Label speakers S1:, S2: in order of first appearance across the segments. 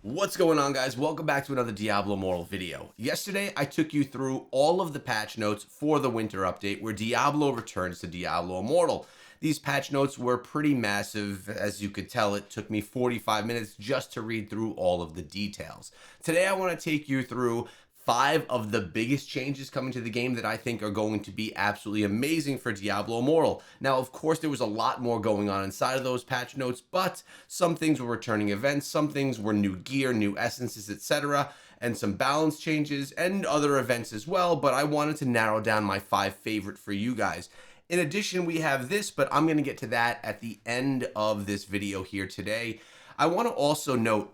S1: What's going on, guys? Welcome back to another Diablo Immortal video. Yesterday, I took you through all of the patch notes for the winter update where Diablo returns to Diablo Immortal. These patch notes were pretty massive. As you could tell, it took me 45 minutes just to read through all of the details. Today, I want to take you through 5 of the biggest changes coming to the game that I think are going to be absolutely amazing for Diablo Immortal. Now, of course, there was a lot more going on inside of those patch notes, but some things were returning events, some things were new gear, new essences, etc., and some balance changes and other events as well, but I wanted to narrow down my 5 favorite for you guys. In addition, we have this, but I'm going to get to that at the end of this video here today. I want to also note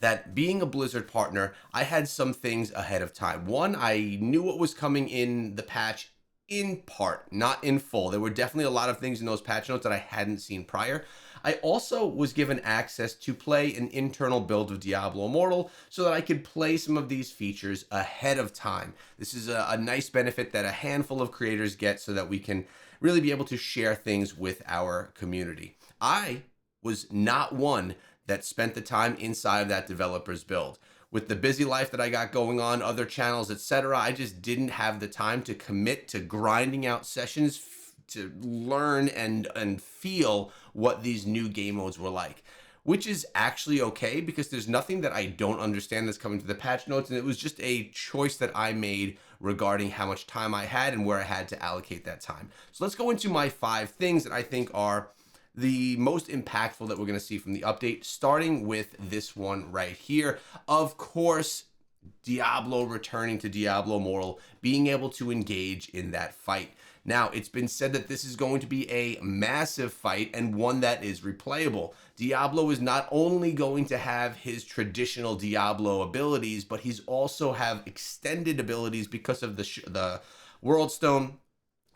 S1: that being a Blizzard partner, I had some things ahead of time. One, I knew what was coming in the patch in part, not in full. There were definitely a lot of things in those patch notes that I hadn't seen prior. I also was given access to play an internal build of Diablo Immortal so that I could play some of these features ahead of time. This is a nice benefit that a handful of creators get so that we can really be able to share things with our community. I was not one that spent the time inside of that developer's build. With the busy life that I got going on, other channels, etc., I just didn't have the time to commit to grinding out sessions to learn and feel what these new game modes were like. Which is actually okay because there's nothing that I don't understand that's coming to the patch notes, and it was just a choice that I made regarding how much time I had and where I had to allocate that time. So let's go into my 5 things that I think are the most impactful that we're going to see from the update, starting with this one right here. Of course, Diablo returning to Diablo Immortal, being able to engage in that fight. Now, it's been said that this is going to be a massive fight and one that is replayable. Diablo is not only going to have his traditional Diablo abilities, but he's also have extended abilities because of the World Stone,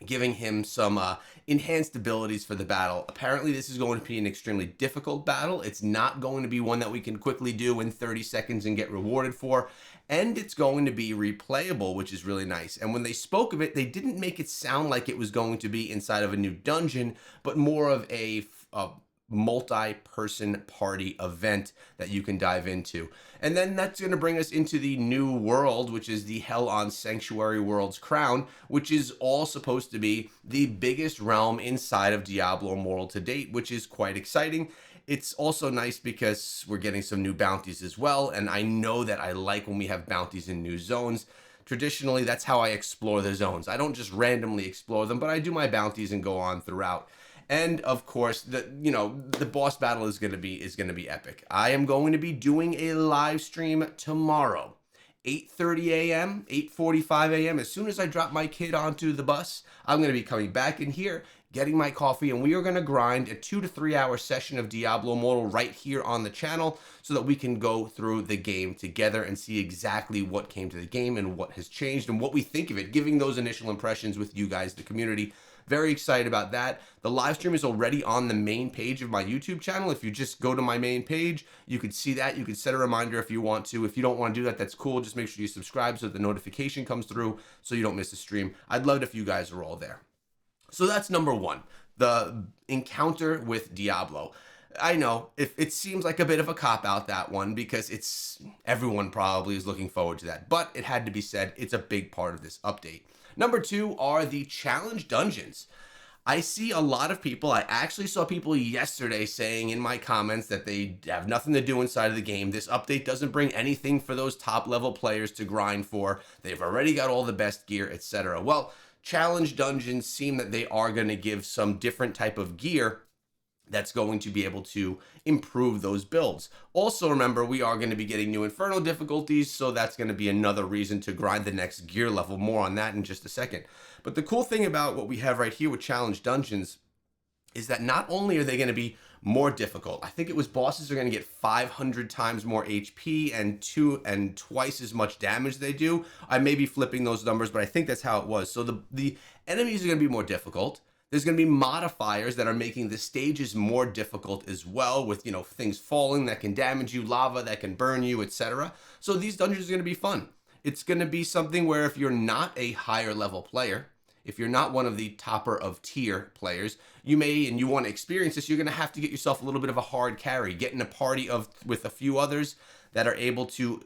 S1: giving him some enhanced abilities for the battle. Apparently, this is going to be an extremely difficult battle. It's not going to be one that we can quickly do in 30 seconds and get rewarded for. And it's going to be replayable, which is really nice. And when they spoke of it, they didn't make it sound like it was going to be inside of a new dungeon, but more of a multi-person party event that you can dive into. And then that's going to bring us into the new world, which is the Hell on Sanctuary World's Crown, which is all supposed to be the biggest realm inside of Diablo Immortal to date, which is quite exciting. It's also nice because we're getting some new bounties as well, and I know that I like when we have bounties in new zones. Traditionally, that's how I explore the zones. I don't just randomly explore them, but I do my bounties and go on throughout. And of course, the boss battle is going to be epic. I am going to be doing a live stream tomorrow, 8:30 a.m., 8:45 a.m. As soon as I drop my kid onto the bus, I'm going to be coming back in here, getting my coffee, and we are going to grind a 2 to 3 hour session of Diablo Immortal right here on the channel so that we can go through the game together and see exactly what came to the game and what has changed and what we think of it, giving those initial impressions with you guys, the community. Very excited about that. The live stream is already on the main page of my YouTube channel. If you just go to my main page, you could see that. You could set a reminder if you want to. If you don't want to do that, that's cool. Just make sure you subscribe so that the notification comes through so you don't miss a stream. I'd love it if you guys are all there. So that's number 1, the encounter with Diablo. I know it seems like a bit of a cop-out, that one, because everyone probably is looking forward to that, but it had to be said. It's a big part of this update. Number 2 are the challenge dungeons. I see a lot of people, I actually saw people yesterday saying in my comments that they have nothing to do inside of the game. This update doesn't bring anything for those top level players to grind for. They've already got all the best gear, etc. Well, challenge dungeons seem that they are going to give some different type of gear that's going to be able to improve those builds. Also, remember, we are going to be getting new Inferno difficulties, so that's going to be another reason to grind the next gear level. More on that in just a second. But the cool thing about what we have right here with Challenge Dungeons is that not only are they going to be more difficult, I think it was bosses are going to get 500 times more HP and twice as much damage they do. I may be flipping those numbers, but I think that's how it was. So the enemies are going to be more difficult. There's going to be modifiers that are making the stages more difficult as well, with, things falling that can damage you, lava that can burn you, etc. So these dungeons are going to be fun. It's going to be something where if you're not a higher level player, if you're not one of the topper of tier players, you may, and you want to experience this, you're going to have to get yourself a little bit of a hard carry, get in a party with a few others that are able to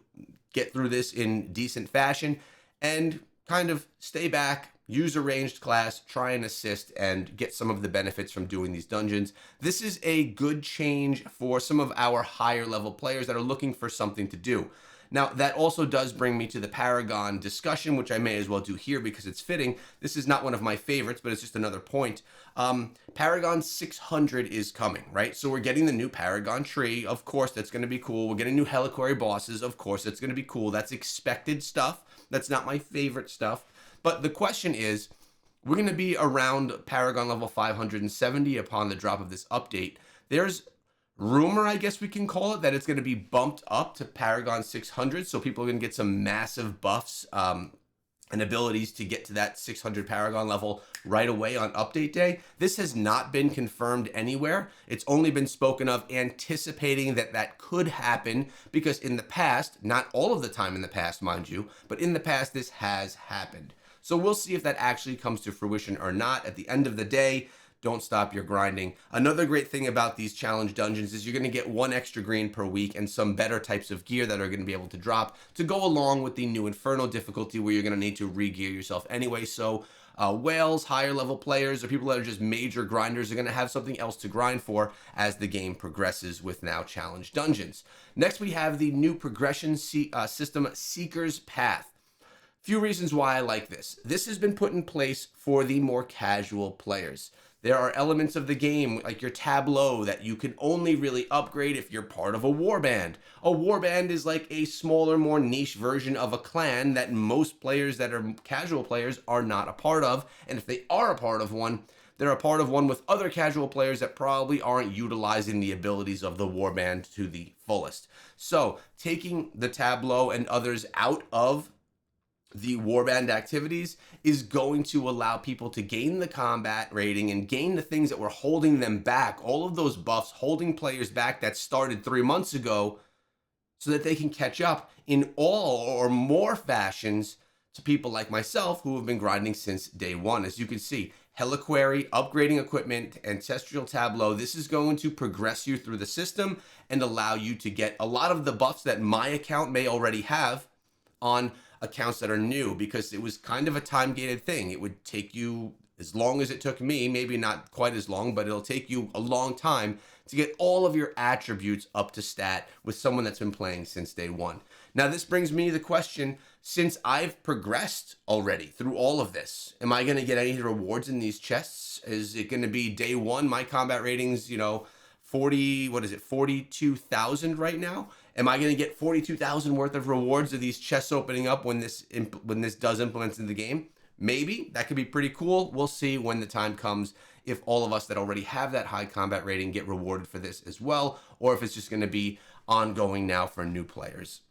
S1: get through this in decent fashion and kind of stay back, use a ranged class, try and assist, and get some of the benefits from doing these dungeons. This is a good change for some of our higher level players that are looking for something to do. Now, that also does bring me to the Paragon discussion, which I may as well do here because it's fitting. This is not one of my favorites, but it's just another point. Paragon 600 is coming, right? So we're getting the new Paragon tree. Of course, that's going to be cool. We're getting new Heliquary bosses. Of course, that's going to be cool. That's expected stuff. That's not my favorite stuff. But the question is, we're going to be around Paragon level 570 upon the drop of this update. There's rumor, I guess we can call it, that it's going to be bumped up to Paragon 600, so people are going to get some massive buffs and abilities to get to that 600 Paragon level right away on update day. This has not been confirmed anywhere. It's only been spoken of, anticipating that that could happen, because in the past, not all of the time in the past, mind you, but in the past this has happened. So we'll see if that actually comes to fruition or not. At the end of the day, don't stop your grinding. Another great thing about these challenge dungeons is you're going to get 1 extra green per week and some better types of gear that are going to be able to drop to go along with the new Inferno difficulty, where you're going to need to re-gear yourself anyway. So whales, higher level players, or people that are just major grinders are going to have something else to grind for as the game progresses with now challenge dungeons. Next, we have the new progression system, Seeker's Path. Few reasons why I like this. This has been put in place for the more casual players. There are elements of the game, like your tableau, that you can only really upgrade if you're part of a warband. A warband is like a smaller, more niche version of a clan that most players that are casual players are not a part of. And if they are a part of one, they're a part of one with other casual players that probably aren't utilizing the abilities of the warband to the fullest. So taking the tableau and others out of the warband activities is going to allow people to gain the combat rating and gain the things that were holding them back, all of those buffs holding players back that started 3 months ago, so that they can catch up in all or more fashions to people like myself who have been grinding since day one. As you can see, Heliquary, upgrading equipment, Ancestral Tableau, this is going to progress you through the system and allow you to get a lot of the buffs that my account may already have on accounts that are new, because it was kind of a time-gated thing. It would take you as long as it took me, maybe not quite as long, but it'll take you a long time to get all of your attributes up to stat with someone that's been playing since day one. Now, this brings me to the question, since I've progressed already through all of this, am I going to get any rewards in these chests? Is it going to be day one, my combat ratings, 42,000 right now? Am I going to get 42,000 worth of rewards of these chests opening up when this does implement in the game? Maybe. That could be pretty cool. We'll see when the time comes if all of us that already have that high combat rating get rewarded for this as well, or if it's just going to be ongoing now for new players,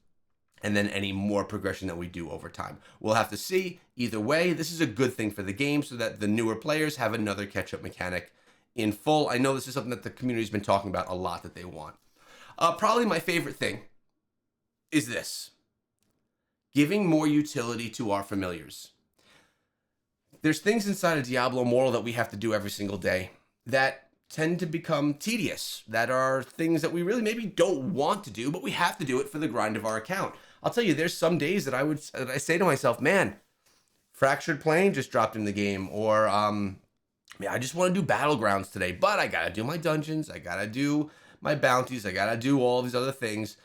S1: and then any more progression that we do over time. We'll have to see. Either way, this is a good thing for the game so that the newer players have another catch-up mechanic in full. I know this is something that the community's been talking about a lot that they want. Probably my favorite thing is this: giving more utility to our familiars. There's things inside of Diablo Immortal that we have to do every single day that tend to become tedious, that are things that we really maybe don't want to do, but we have to do it for the grind of our account. I'll tell you, there's some days that I say to myself, man, Fractured Plane just dropped in the game, or I just want to do Battlegrounds today, but I gotta do my dungeons, I gotta do my bounties, I gotta do all these other things.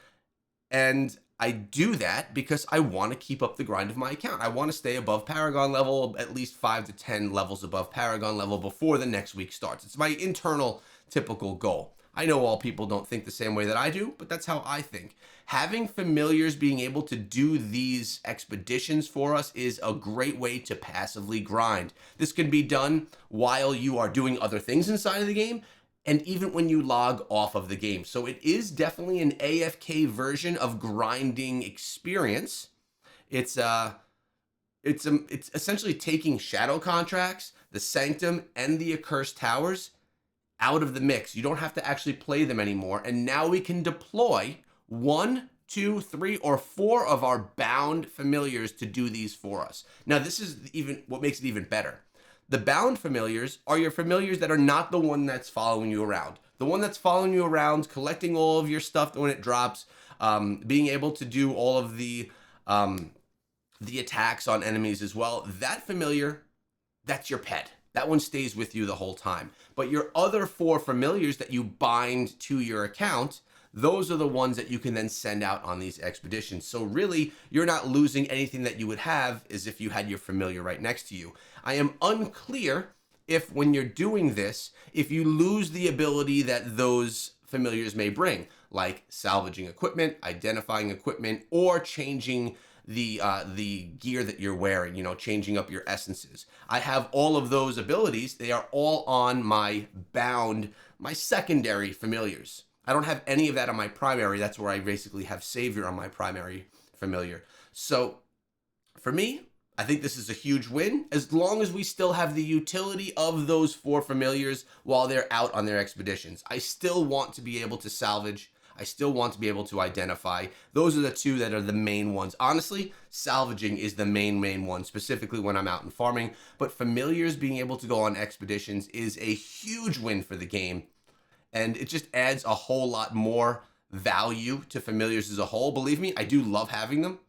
S1: And I do that because I want to keep up the grind of my account. I want to stay above Paragon level, at least 5 to 10 levels above Paragon level before the next week starts. It's my internal typical goal. I know all people don't think the same way that I do, but that's how I think. Having familiars being able to do these expeditions for us is a great way to passively grind. This can be done while you are doing other things inside of the game, and even when you log off of the game. So it is definitely an AFK version of grinding experience. It's essentially taking shadow contracts, the Sanctum, and the Accursed Towers out of the mix. You don't have to actually play them anymore. And now we can deploy 1, 2, 3, or 4 of our bound familiars to do these for us. Now, this is even what makes it even better. The bound familiars are your familiars that are not the one that's following you around. The one that's following you around, collecting all of your stuff when it drops, being able to do all of the attacks on enemies as well. That familiar, that's your pet. That one stays with you the whole time. But your other 4 familiars that you bind to your account, those are the ones that you can then send out on these expeditions. So really, you're not losing anything that you would have as if you had your familiar right next to you. I am unclear if when you're doing this, if you lose the ability that those familiars may bring, like salvaging equipment, identifying equipment, or changing the gear that you're wearing, you know, changing up your essences. I have all of those abilities. They are all on my bound, my secondary familiars. I don't have any of that on my primary. That's where I basically have Savior on my primary familiar. So for me, I think this is a huge win, as long as we still have the utility of those 4 familiars while they're out on their expeditions. I still want to be able to salvage. I still want to be able to identify. Those are the 2 that are the main ones. Honestly, salvaging is the main one, specifically when I'm out and farming. But familiars being able to go on expeditions is a huge win for the game. And it just adds a whole lot more value to familiars as a whole. Believe me, I do love having them.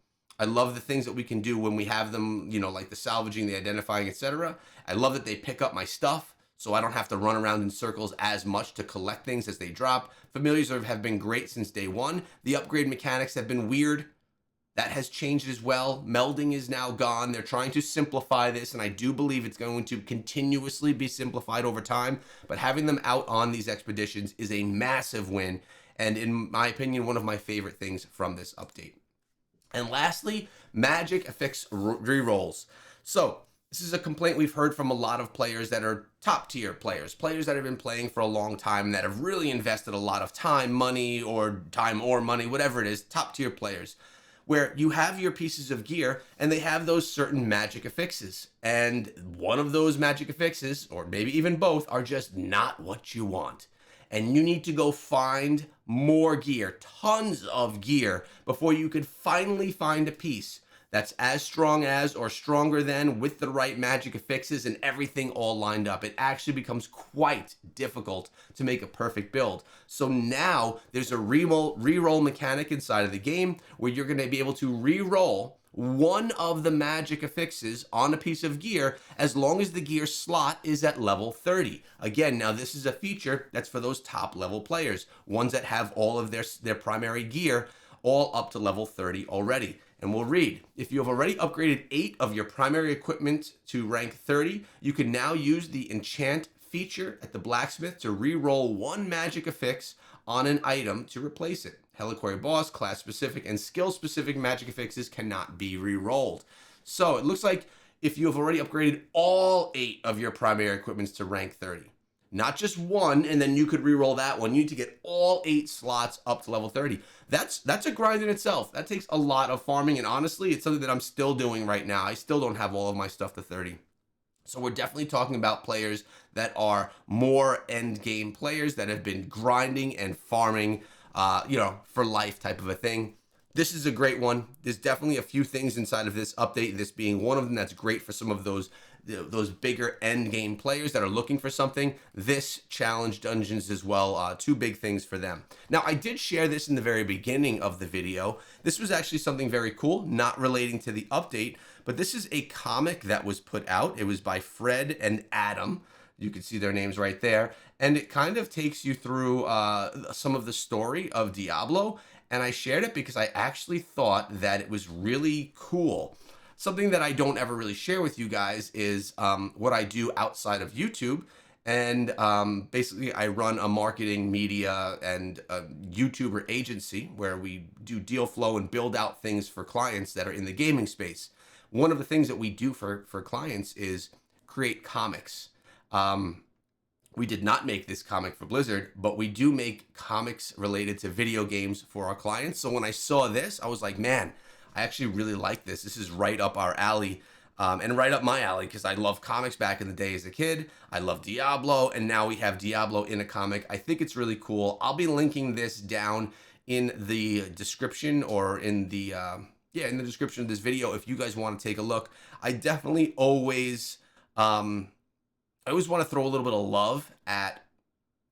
S1: I love the things that we can do when we have them, you know, like the salvaging, the identifying, etc. I love that they pick up my stuff, so I don't have to run around in circles as much to collect things as they drop. Familiars have been great since day one. The upgrade mechanics have been weird. That has changed as well. Melding is now gone. They're trying to simplify this, and I do believe it's going to continuously be simplified over time. But having them out on these expeditions is a massive win, and in my opinion, one of my favorite things from this update. And lastly, magic affix rerolls. So this is a complaint we've heard from a lot of players that are top tier players that have been playing for a long time, that have really invested a lot of time, money, or money, whatever it is, top tier players, where you have your pieces of gear and they have those certain magic affixes. And one of those magic affixes, or maybe even both, are just not what you want. And you need to go find more gear, tons of gear, before you could finally find a piece that's as strong as or stronger than, with the right magic affixes and everything all lined up. It actually becomes quite difficult to make a perfect build. So now there's a reroll mechanic inside of the game where you're going to be able to reroll one of the magic affixes on a piece of gear as long as the gear slot is at level 30. Again, now this is a feature that's for those top level players, ones that have all of their primary gear all up to level 30 already. And we'll read, if you have already upgraded 8 of your primary equipment to rank 30, you can now use the enchant feature at the blacksmith to re-roll 1 magic affix on an item to replace it. Heliquary boss, class specific, and skill specific magic affixes cannot be re-rolled. So it looks like if you have already upgraded all 8 of your primary equipments to rank 30, not just 1, and then you could re-roll that one. You need to get all 8 slots up to level 30. That's a grind in itself. That takes a lot of farming, and honestly, it's something that I'm still doing right now. I still don't have all of my stuff to 30. So we're definitely talking about players that are more end game players that have been grinding and farming, for life type of a thing. This is a great one. There's definitely a few things inside of this update, this being one of them, that's great for some of those bigger end game players that are looking for something. This challenge dungeons as well, 2 big things for them. Now, I did share this in the very beginning of the video. This was actually something very cool, not relating to the update, but this is a comic that was put out. It was by Fred and Adam. You can see their names right there. And it kind of takes you through some of the story of Diablo. And I shared it because I actually thought that it was really cool. Something that I don't ever really share with you guys is what I do outside of YouTube. And basically, I run a marketing, media, and a YouTuber agency where we do deal flow and build out things for clients that are in the gaming space. One of the things that we do for clients is create comics. We did not make this comic for Blizzard, but we do make comics related to video games for our clients. So when I saw this, I was like, man, I actually really like this. This is right up our alley, and right up my alley, because I love comics back in the day as a kid. I love Diablo, and now we have Diablo in a comic. I think it's really cool. I'll be linking this down in the description, or in the in the description of this video if you guys want to take a look. I definitely always I always want to throw a little bit of love at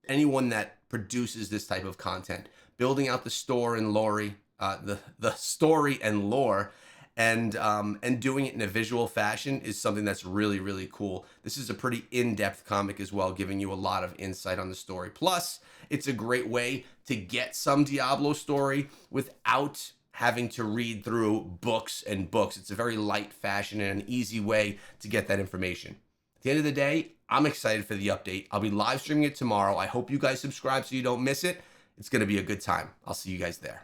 S1: anyone that produces this type of content, building out the store and lore, the story and lore, and doing it in a visual fashion is something that's really, really cool. This is a pretty in-depth comic as well, giving you a lot of insight on the story. Plus, it's a great way to get some Diablo story without having to read through books and books. It's a very light fashion and an easy way to get that information. At the end of the day, I'm excited for the update. I'll be live streaming it tomorrow. I hope you guys subscribe so you don't miss it. It's going to be a good time. I'll see you guys there.